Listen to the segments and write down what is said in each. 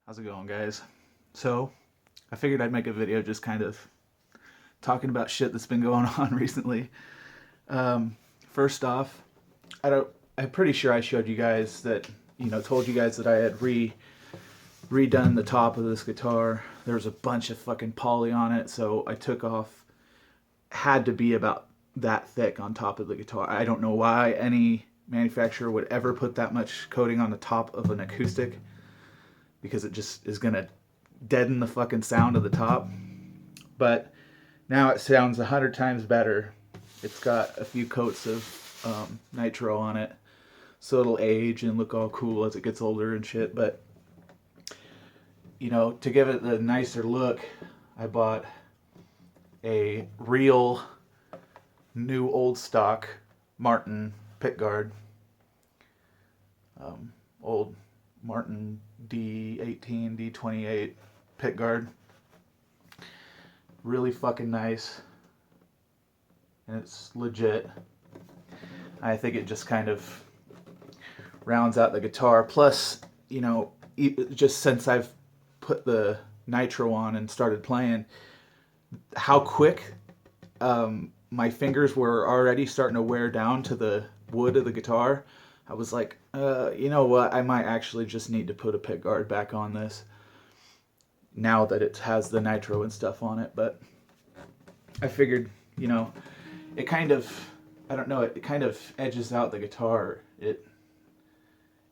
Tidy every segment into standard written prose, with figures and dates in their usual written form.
How's it going, guys? So, I figured I'd make a video just kind of talking about shit that's been going on recently. First off, I'm pretty sure I showed you guys that, told you guys that I had redone the top of this guitar. There was a bunch of fucking poly on it, so I took off, had to be about that thick on top of the guitar. I don't know why any manufacturer would ever put that much coating on the top of an acoustic, because it just is gonna deaden the fucking sound of the top. But now it sounds 100 times better. It's got a few coats of nitro on it, so it'll age and look all cool as it gets older and shit. But to give it the nicer look, I bought a real new old stock Martin pickguard, old Martin D18, D28 pickguard. Really fucking nice, and it's legit. I think it just kind of rounds out the guitar. Plus, just since I've put the nitro on and started playing, how quick my fingers were already starting to wear down to the wood of the guitar. I was like, you know what? I might actually just need to put a pickguard back on this now that it has the nitro and stuff on it. But I figured, it kind of, I don't know, it kind of edges out the guitar. It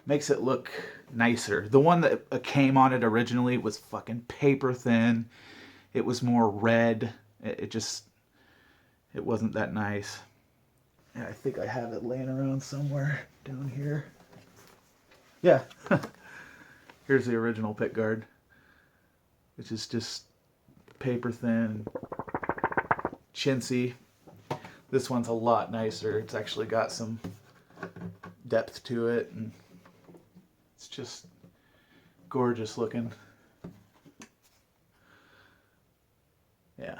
makes it look nicer. The one that came on it originally was fucking paper thin. It was more red. It wasn't that nice. Yeah, I think I have it laying around somewhere down here. Yeah. Here's the original pickguard, which is just paper thin, chintzy. This one's a lot nicer. It's actually got some depth to it, and it's just gorgeous looking. Yeah,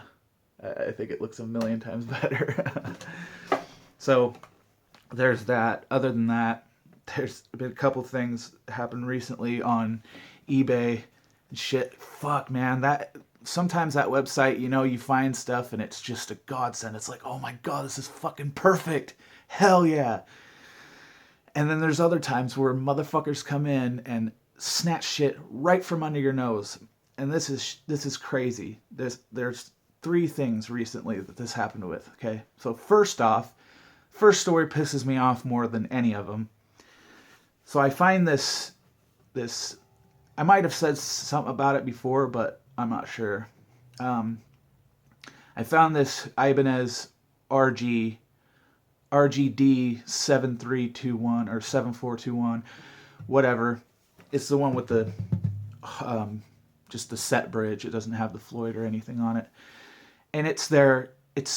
I think it looks a million times better. So there's that. Other than that, there's been a couple things happened recently on eBay and shit. Fuck, man, that sometimes that website, you find stuff and it's just a godsend. It's like, oh my god, this is fucking perfect. Hell yeah. And then there's other times where motherfuckers come in and snatch shit right from under your nose. And this is crazy. There's three things recently that this happened with. Okay, so first story pisses me off more than any of them. So I find this, I might have said something about it before, but I'm not sure. I found this Ibanez RGD 7321 or 7421, whatever. It's the one with the just the set bridge. It doesn't have the Floyd or anything on it. And it's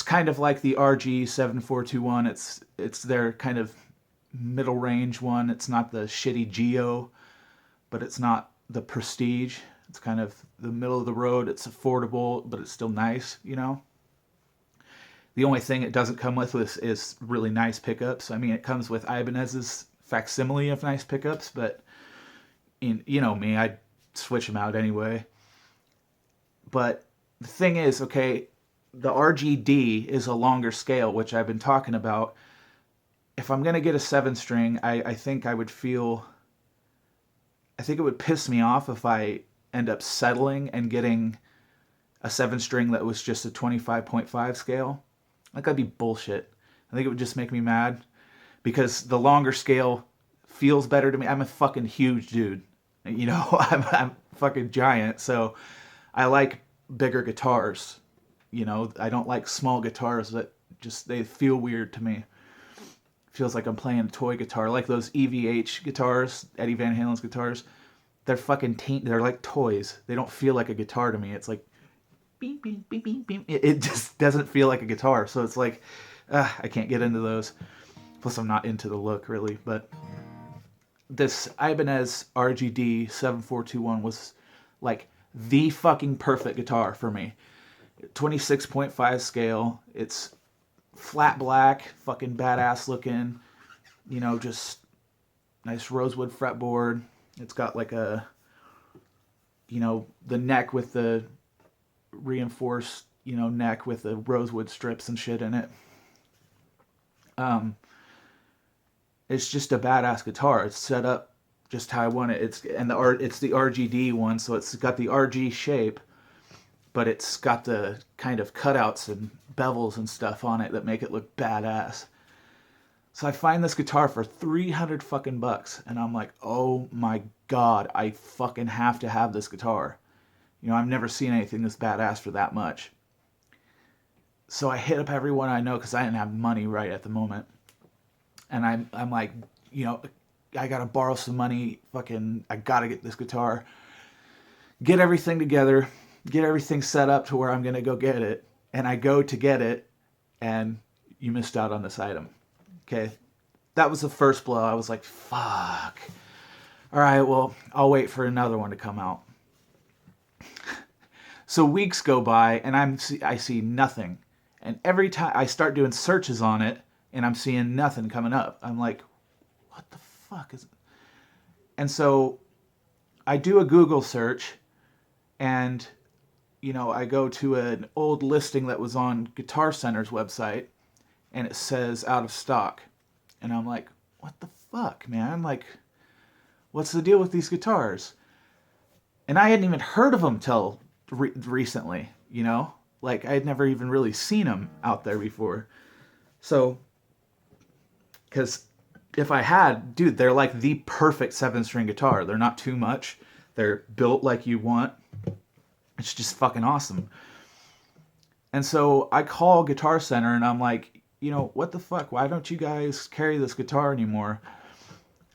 kind of like the RG 7421. It's their kind of middle range one. It's not the shitty Geo, but it's not the Prestige. It's kind of the middle of the road. It's affordable, but it's still nice, The only thing it doesn't come with is really nice pickups. I mean, it comes with Ibanez's facsimile of nice pickups, but me, I'd switch them out anyway. But the thing is, okay, the RGD is a longer scale, which I've been talking about. If I'm going to get a 7-string, I think it would piss me off if I end up settling and getting a 7-string that was just a 25.5 scale. Like, that'd be bullshit. I think it would just make me mad, because the longer scale feels better to me. I'm a fucking huge dude. I'm fucking giant, so I like bigger guitars. I don't like small guitars that they feel weird to me. Feels like I'm playing a toy guitar, like those EVH guitars, Eddie Van Halen's guitars. They're fucking they're like toys. They don't feel like a guitar to me. It's like beep, beep, beep, beep, beep. It just doesn't feel like a guitar. So it's like, I can't get into those. Plus, I'm not into the look, really. But this Ibanez RGD 7421 was like the fucking perfect guitar for me. 26.5 scale. It's flat black, fucking badass looking. Just nice rosewood fretboard. It's got like a you know, the neck with the reinforced, you know, neck with the rosewood strips and shit in it. It's just a badass guitar. It's set up just how I want it. It's the RGD one, so it's got the RG shape, but it's got the kind of cutouts and bevels and stuff on it that make it look badass. So I find this guitar for 300 fucking bucks, and I'm like, oh my god, I fucking have to have this guitar. You know, I've never seen anything this badass for that much. So I hit up everyone I know because I didn't have money right at the moment. And I'm like, you know, I gotta borrow some money. Fucking, I gotta get this guitar. Get everything together. Get everything set up to where I'm gonna go get it. And I go to get it, and you missed out on this item. Okay, that was the first blow. I was like, fuck. All right, well, I'll wait for another one to come out. So weeks go by, and I see nothing. And every time I start doing searches on it, and I'm seeing nothing coming up. I'm like, what the fuck is it? And so I do a Google search, and, you know, I go to an old listing that was on Guitar Center's website, and it says out of stock. And I'm like, what the fuck, man? Like, what's the deal with these guitars? And I hadn't even heard of them till recently, you know? Like, I had never even really seen them out there before. So, because if I had, dude, they're like the perfect 7-string guitar. They're not too much. They're built like you want. It's just fucking awesome. And so I call Guitar Center, and I'm like, you know, what the fuck? Why don't you guys carry this guitar anymore?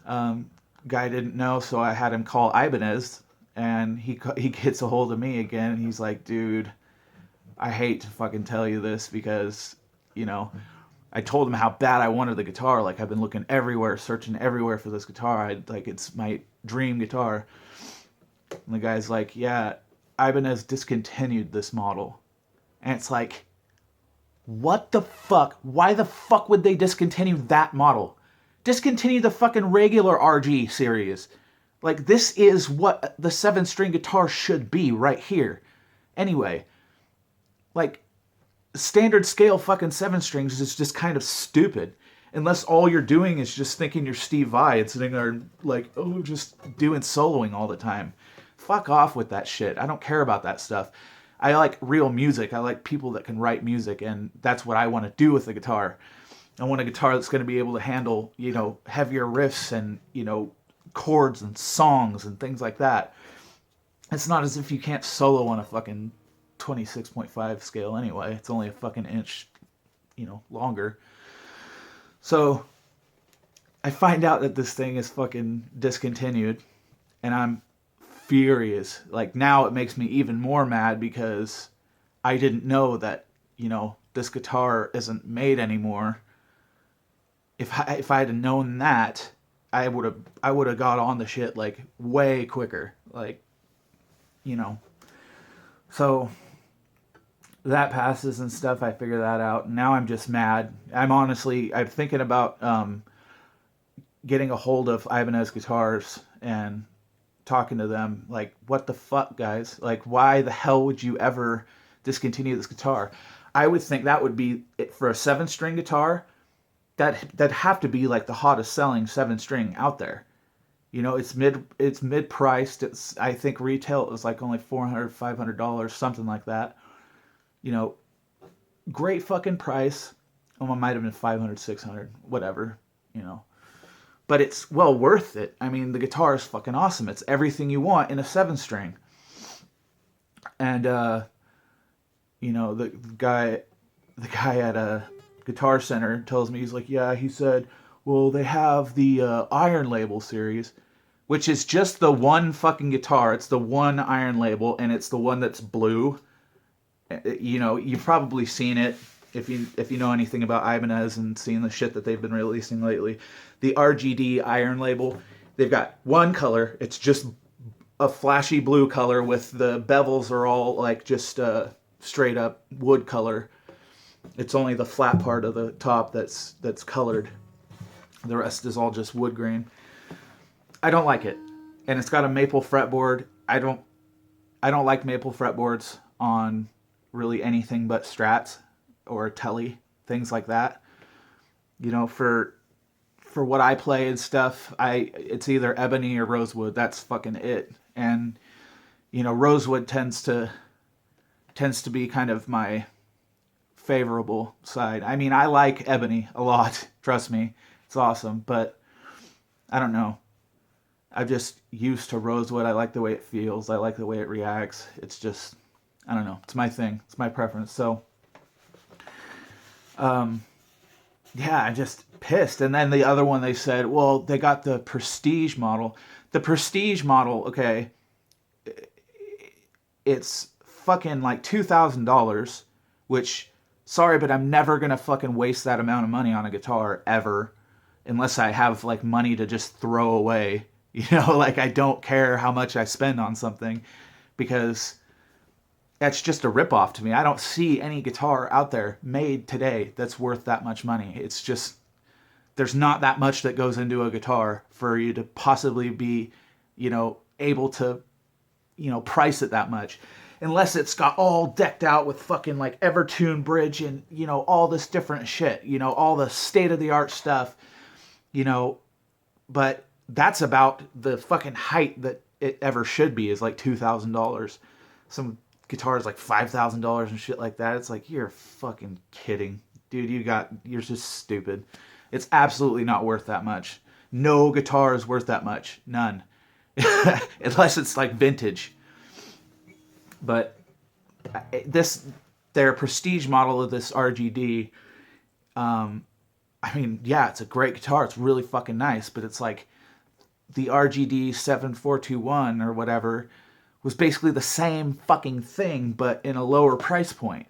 Guy didn't know, so I had him call IBANEZ, and he gets a hold of me again, and he's like, dude, I hate to fucking tell you this because, you know, I told him how bad I wanted the guitar. Like, I've been looking everywhere, searching everywhere for this guitar. Like, it's my dream guitar. And the guy's like, yeah, Ibanez discontinued this model. And it's like, what the fuck? Why the fuck would they discontinue that model? Discontinue the fucking regular RG series. Like, this is what the 7-string guitar should be right here. Anyway, like, standard scale fucking 7 strings is just kind of stupid. Unless all you're doing is just thinking you're Steve Vai and sitting there like, oh, just doing soloing all the time. Fuck off with that shit. I don't care about that stuff. I like real music. I like people that can write music, and that's what I want to do with the guitar. I want a guitar that's going to be able to handle, you know, heavier riffs and, you know, chords and songs and things like that. It's not as if you can't solo on a fucking 26.5 scale anyway. It's only a fucking inch, you know, longer. So I find out that this thing is fucking discontinued, and I'm furious. Like, now it makes me even more mad because I didn't know that, you know, this guitar isn't made anymore. If I had known that, I would have got on the shit like way quicker. Like, you know. So that passes and stuff. I figure that out. Now I'm just mad. I'm thinking about getting a hold of Ibanez Guitars and talking to them. Like, what the fuck, guys? Like, why the hell would you ever discontinue this guitar? I would think that would be it for a 7-string guitar. That'd have to be like the hottest selling 7-string out there. You know, it's mid priced. It's, I think retail is like only $400, $500, something like that. You know, great fucking price. Oh, it might have been 500, 600, whatever, you know. But it's well worth it. I mean, the guitar is fucking awesome. It's everything you want in a 7-string. And you know, the guy at a Guitar Center tells me, he's like, yeah, he said, well, they have the Iron Label series, which is just the one fucking guitar. It's the one Iron Label, and it's the one that's blue. You know, you've probably seen it if you know anything about Ibanez and seen the shit that they've been releasing lately. The RGD Iron Label, they've got one color. It's just a flashy blue color with the bevels are all like just straight up wood color. It's only the flat part of the top that's colored. The rest is all just wood grain. I don't like it. And it's got a maple fretboard. I don't I don't like maple fretboards on really anything but Strats or Tele, things like that. You know, for what I play and stuff, it's either ebony or rosewood. That's fucking it. And you know, rosewood tends to be kind of my favorable side. I mean, I like ebony a lot. Trust me, it's awesome. But I don't know. I'm just used to rosewood. I like the way it feels. I like the way it reacts. It's just, I don't know. It's my thing. It's my preference. So, yeah, I'm just pissed. And then the other one, they said, well, they got the Prestige model. The Prestige model, okay, it's fucking like $2,000, which, sorry, but I'm never going to fucking waste that amount of money on a guitar ever, unless I have like money to just throw away. You know, like I don't care how much I spend on something, because that's just a ripoff to me. I don't see any guitar out there made today that's worth that much money. It's just, there's not that much that goes into a guitar for you to possibly be, you know, able to, you know, price it that much. Unless it's got all decked out with fucking like Evertune bridge and, you know, all this different shit, you know, all the state-of-the-art stuff, you know, but that's about the fucking height that it ever should be, is like $2,000. Some guitars like $5,000 and shit like that. It's like, you're fucking kidding. Dude, you're just stupid. It's absolutely not worth that much. No guitar is worth that much. None. Unless it's like vintage. But their Prestige model of this RGD, I mean, yeah, it's a great guitar. It's really fucking nice, but it's like the RGD 7421 or whatever was basically the same fucking thing, but in a lower price point.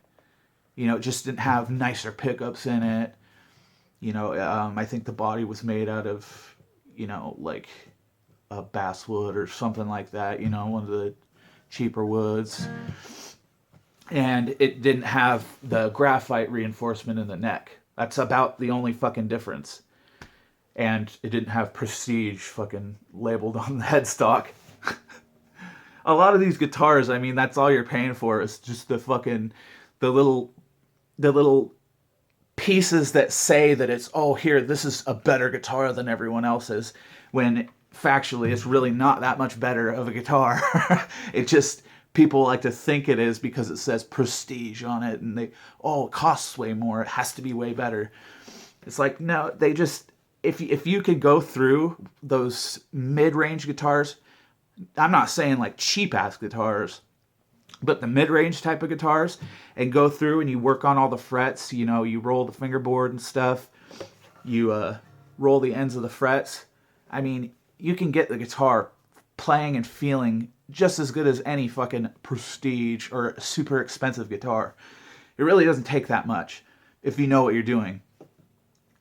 You know, it just didn't have nicer pickups in it. You know, I think the body was made out of, you know, like a basswood or something like that. You know, one of the cheaper woods. And it didn't have the graphite reinforcement in the neck. That's about the only fucking difference. And it didn't have Prestige fucking labeled on the headstock. A lot of these guitars, I mean, that's all you're paying for is just the fucking, the little pieces that say that it's, oh, here, this is a better guitar than everyone else's, when factually it's really not that much better of a guitar. It just, people like to think it is because it says Prestige on it, and it costs way more, it has to be way better. It's like, no, they just, if you could go through those mid-range guitars, I'm not saying like cheap-ass guitars, but the mid-range type of guitars, and go through and you work on all the frets, you know, you roll the fingerboard and stuff, you roll the ends of the frets, I mean, you can get the guitar playing and feeling just as good as any fucking Prestige or super expensive guitar. It really doesn't take that much if you know what you're doing.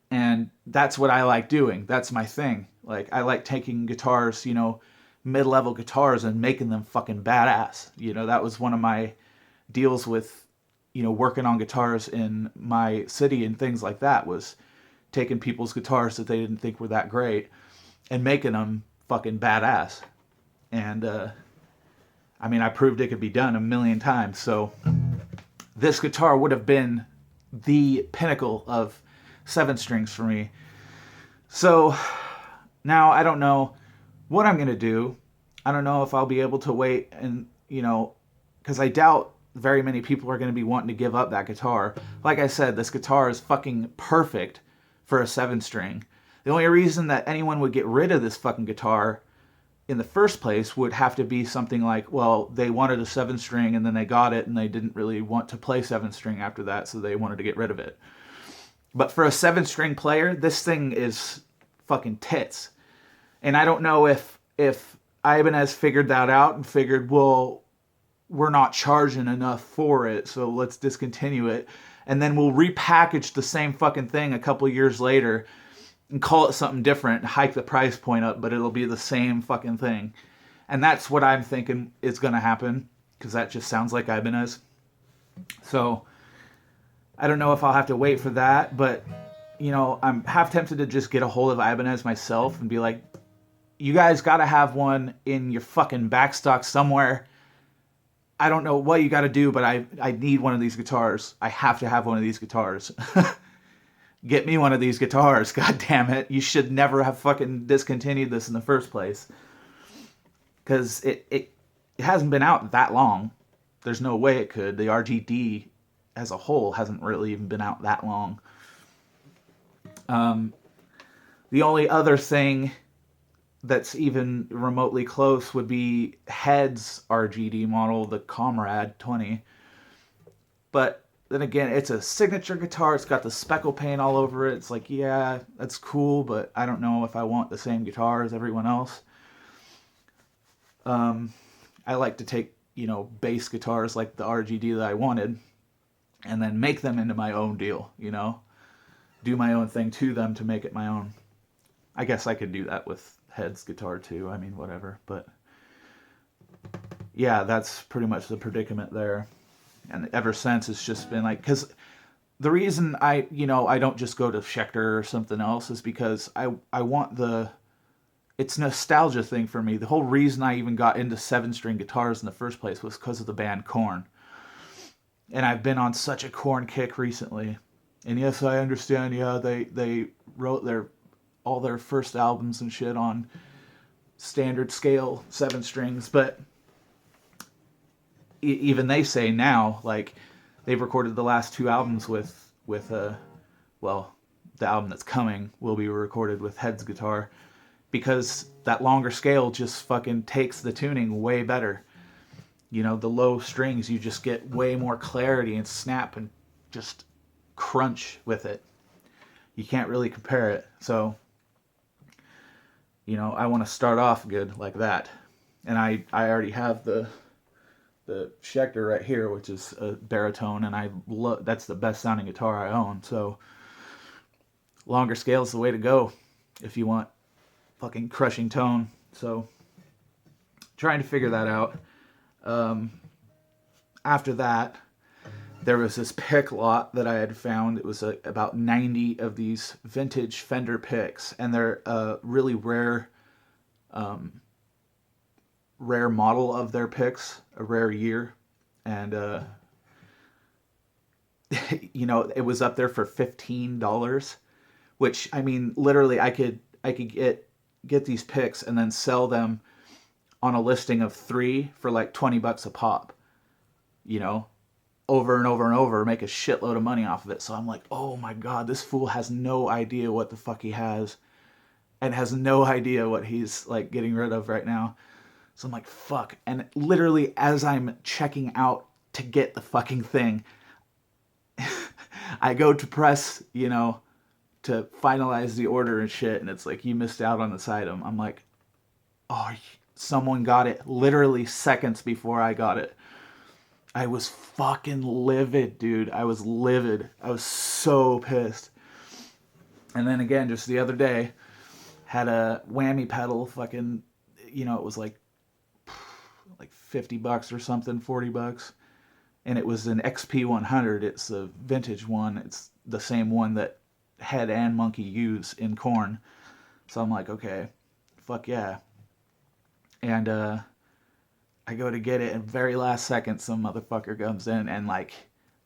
And that's what I like doing. That's my thing. Like, I like taking guitars, you know, mid-level guitars, and making them fucking badass. You know, that was one of my deals with, you know, working on guitars in my city and things like that, was taking people's guitars that they didn't think were that great and making them fucking badass. And, I mean, I proved it could be done a million times. So this guitar would have been the pinnacle of 7-strings for me. So now I don't know what I'm going to do. I don't know if I'll be able to wait and, you know, because I doubt very many people are going to be wanting to give up that guitar. Like I said, this guitar is fucking perfect for a 7-string. The only reason that anyone would get rid of this fucking guitar in the first place would have to be something like, well, they wanted a 7-string and then they got it and they didn't really want to play 7-string after that, so they wanted to get rid of it. But for a 7-string player, this thing is fucking tits. And I don't know if Ibanez figured that out and figured, well, we're not charging enough for it, so let's discontinue it. And then we'll repackage the same fucking thing a couple years later and call it something different, hike the price point up, but it'll be the same fucking thing. And that's what I'm thinking is going to happen, because that just sounds like Ibanez. So I don't know if I'll have to wait for that, but, you know, I'm half tempted to just get a hold of Ibanez myself and be like, you guys got to have one in your fucking backstock somewhere. I don't know what you got to do, but I need one of these guitars. I have to have one of these guitars. Get me one of these guitars. God damn it. You should never have fucking discontinued this in the first place. Because it hasn't been out that long. There's no way it could. The RGD as a whole hasn't really even been out that long. The only other thing that's even remotely close would be Head's RGD model, the Comrade 20. But then again, it's a signature guitar. It's got the speckle paint all over it. It's like, yeah, that's cool, but I don't know if I want the same guitar as everyone else. I like to take, bass guitars like the RGD that I wanted and then make them into my own deal, do my own thing to them to make it my own. I guess I could do that with Head's guitar too. I mean, whatever. But yeah, that's pretty much the predicament there. And ever since, it's just been like, because the reason I don't just go to Schecter or something else is because I want it's a nostalgia thing for me. The whole reason I even got into 7-string guitars in the first place was because of the band Korn. And I've been on such a Korn kick recently. And yes, I understand, yeah, they wrote all their first albums and shit on standard scale 7 strings, but even they say now, like, they've recorded the last 2 albums with the album that's coming will be recorded with Head's guitar, because that longer scale just fucking takes the tuning way better. The low strings, you just get way more clarity and snap and just crunch with it. You can't really compare it. So, I want to start off good like that. And I already have the Schecter right here, which is a baritone, and that's the best sounding guitar I own. So longer scale is the way to go if you want fucking crushing tone. So trying to figure that out. After that, there was this pick lot that I had found. It was about 90 of these vintage Fender picks, and they're a really rare model of their picks, a rare year, and it was up there for $15, which, I mean, literally I could get these picks and then sell them on a listing of 3 for like $20 a pop, over and over and over, make a shitload of money off of it. So I'm like, oh my God, this fool has no idea what the fuck he has and has no idea what he's like getting rid of right now. So I'm like, fuck. And literally as I'm checking out to get the fucking thing, I go to press, to finalize the order and shit. And it's like, you missed out on this item. I'm like, oh, someone got it literally seconds before I got it. I was fucking livid, dude. I was livid. I was so pissed. And then again, just the other day, had a whammy pedal fucking, it was like $50 or something, $40. And it was an XP100. It's a vintage one. It's the same one that Head and Monkey use in Korn. So I'm like, okay, fuck yeah. And I go to get it, and very last second, some motherfucker comes in and like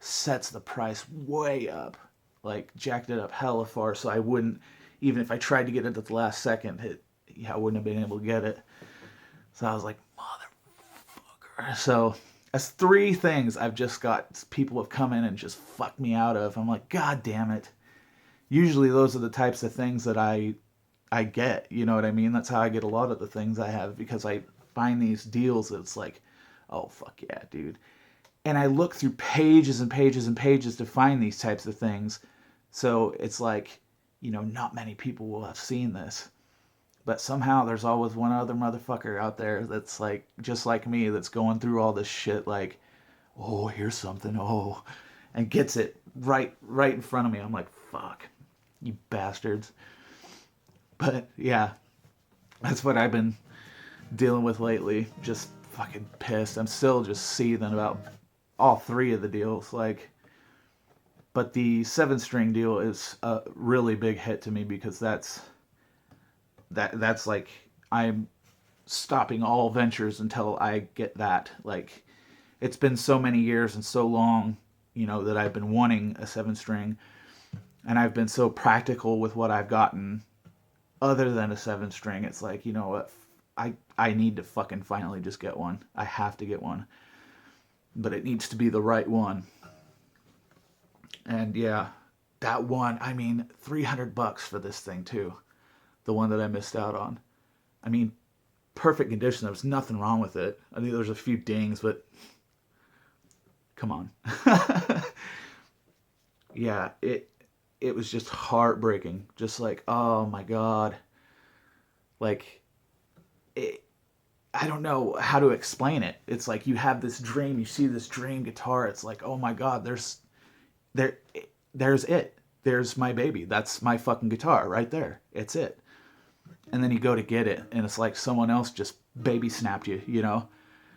sets the price way up, like jacked it up hella far, so I wouldn't, even if I tried to get it at the last second, I wouldn't have been able to get it. So I was like, motherfucker. So that's 3 things I've just got people have come in and just fucked me out of. I'm like, God damn it. Usually those are the types of things that I get, you know what I mean? That's how I get a lot of the things I have, because I find these deals that's like, oh, fuck yeah, dude. And I look through pages and pages and pages to find these types of things. So it's like, not many people will have seen this. But somehow there's always one other motherfucker out there that's like, just like me, that's going through all this shit like, oh, here's something, oh, and gets it right in front of me. I'm like, fuck, you bastards. But yeah, that's what I've been dealing with lately. Just fucking pissed. I'm still just seething about all 3 of the deals. Like, but the 7-string deal is a really big hit to me, because that's like, I'm stopping all ventures until I get that. Like, it's been so many years and so long, you know, that I've been wanting a 7-string, and I've been so practical with what I've gotten other than a 7-string. It's like, you know what, I need to fucking finally just get one. I have to get one, but it needs to be the right one. And yeah, that one, I mean, $300 for this thing too. The one that I missed out on. I mean, perfect condition. There was nothing wrong with it. I think there's a few dings, but come on. Yeah, it was just heartbreaking. Just like, oh my God. Like, I don't know how to explain it. It's like you have this dream, you see this dream guitar. It's like, oh my God, there's it. There's my baby. That's my fucking guitar right there. It's it. And then you go to get it, and it's like someone else just baby snapped you, you know?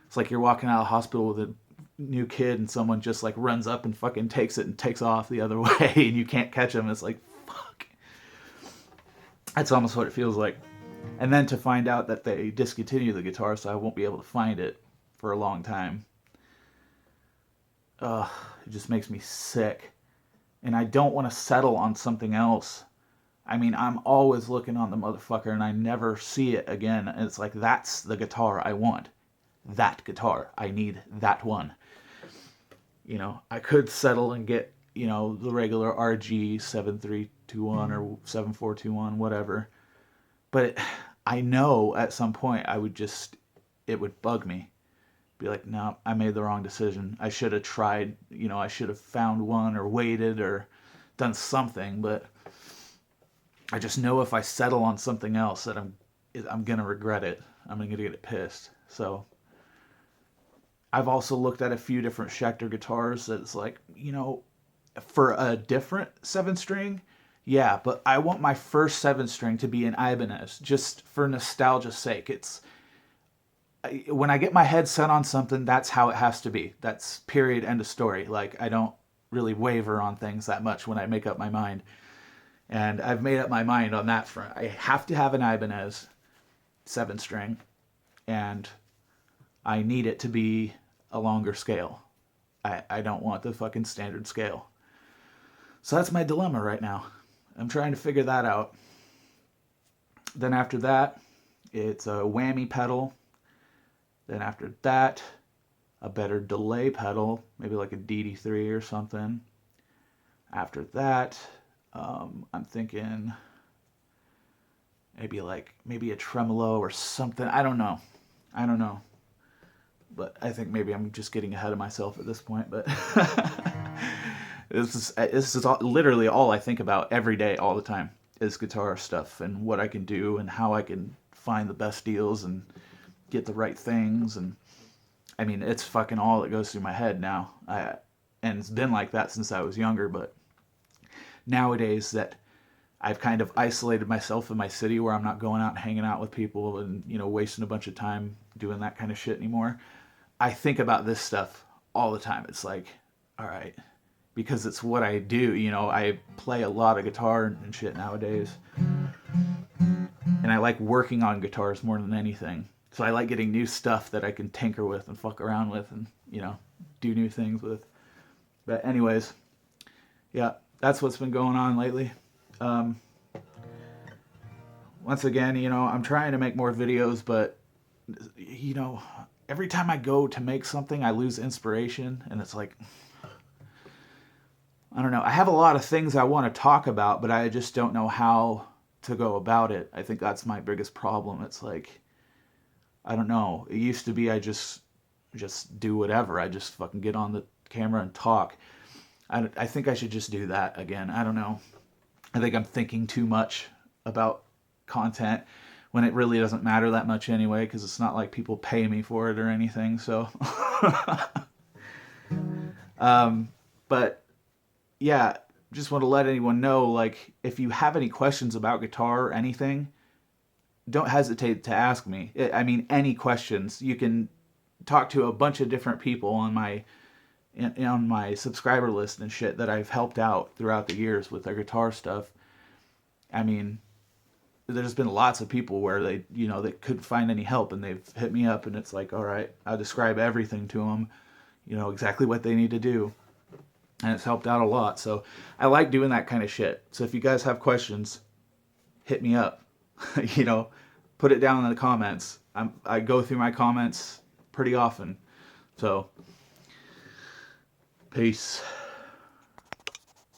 It's like you're walking out of the hospital with a new kid, and someone just like runs up and fucking takes it and takes off the other way, and you can't catch them. It's like, fuck. That's almost what it feels like. And then to find out that they discontinued the guitar, so I won't be able to find it for a long time. It just makes me sick. And I don't want to settle on something else. I mean, I'm always looking on the motherfucker and I never see it again. And it's like, that's the guitar I want. That guitar. I need that one. You know, I could settle and get, you know, the regular RG 7321 or 7421, whatever. But I know at some point it would bug me. Be like, no, I made the wrong decision. I should have tried, you know, I should have found one or waited or done something. But I just know if I settle on something else that I'm going to regret it. I'm going to get pissed. So I've also looked at a few different Schecter guitars that's like, you know, for a different 7-string, yeah, but I want my first 7-string to be an Ibanez, just for nostalgia's sake. When I get my head set on something, that's how it has to be. That's period, end of story. Like, I don't really waver on things that much when I make up my mind. And I've made up my mind on that front. I have to have an Ibanez 7-string, and I need it to be a longer scale. I don't want the fucking standard scale. So that's my dilemma right now. I'm trying to figure that out. Then after that, it's a whammy pedal. Then after that, a better delay pedal, maybe like a DD3 or something. After that, I'm thinking maybe a tremolo or something. I don't know. But I think maybe I'm just getting ahead of myself at this point. But this is literally all I think about every day, all the time, is guitar stuff and what I can do and how I can find the best deals and get the right things. And I mean, it's fucking all that goes through my head now. And it's been like that since I was younger. But nowadays that I've kind of isolated myself in my city, where I'm not going out and hanging out with people and, you know, wasting a bunch of time doing that kind of shit anymore, I think about this stuff all the time. It's like, all right, because it's what I do. You know, I play a lot of guitar and shit nowadays. And I like working on guitars more than anything. So I like getting new stuff that I can tinker with and fuck around with and, you know, do new things with. But anyways, yeah, that's what's been going on lately. Once again, you know, I'm trying to make more videos, but, you know, every time I go to make something, I lose inspiration. And it's like, I don't know. I have a lot of things I want to talk about, but I just don't know how to go about it. I think that's my biggest problem. It's like, I don't know. It used to be I just do whatever. I just fucking get on the camera and talk. I think I should just do that again. I don't know. I think I'm thinking too much about content when it really doesn't matter that much anyway, because it's not like people pay me for it or anything. So, but yeah, just want to let anyone know, like, if you have any questions about guitar or anything, don't hesitate to ask me. I mean, any questions. You can talk to a bunch of different people on my subscriber list and shit that I've helped out throughout the years with their guitar stuff. I mean, there's been lots of people where they couldn't find any help and they've hit me up, and it's like, all right, I'll describe everything to them. you know, exactly what they need to do. And it's helped out a lot. So I like doing that kind of shit. So if you guys have questions, hit me up. You know, put it down in the comments. I go through my comments pretty often. So, peace.